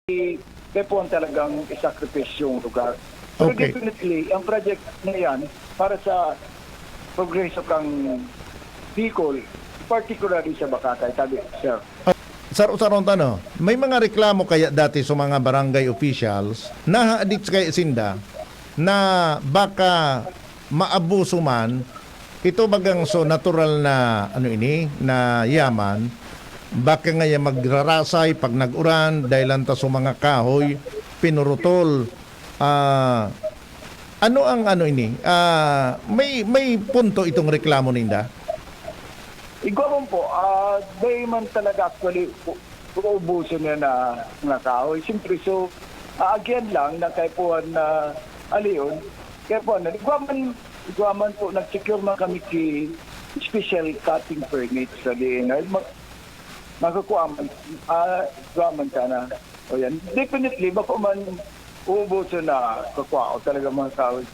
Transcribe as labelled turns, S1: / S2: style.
S1: kaya po ang talagang isakripisyo yung lugar. Pero
S2: Okay.
S1: definitely, ang project na yan para sa progreso kang Bicol, particularly sa Bakatay, tabi, sir.
S2: Sir, usaron tanong, may mga reklamo kaya dati sa mga barangay officials na hadit kay Sinda na baka maabuso man ito bagang so natural na ano ini na yaman baka nga magrarasay pag nag-uran dahil lanta sa mga kahoy pinurutol. Ano ang ano ini? May punto itong reklamo ninda.
S1: Igawin po, day man talaga actually uubuso niya na kahoy. Siyempre, so, again lang, na kay po na aliyon, kaya po, igwaman po, nag-secure man kami ki special cutting permit sa DNR. Makakuha man, igwaman ka na. O yan, definitely, baka man uubuso na kakuha o talaga mga kahoy.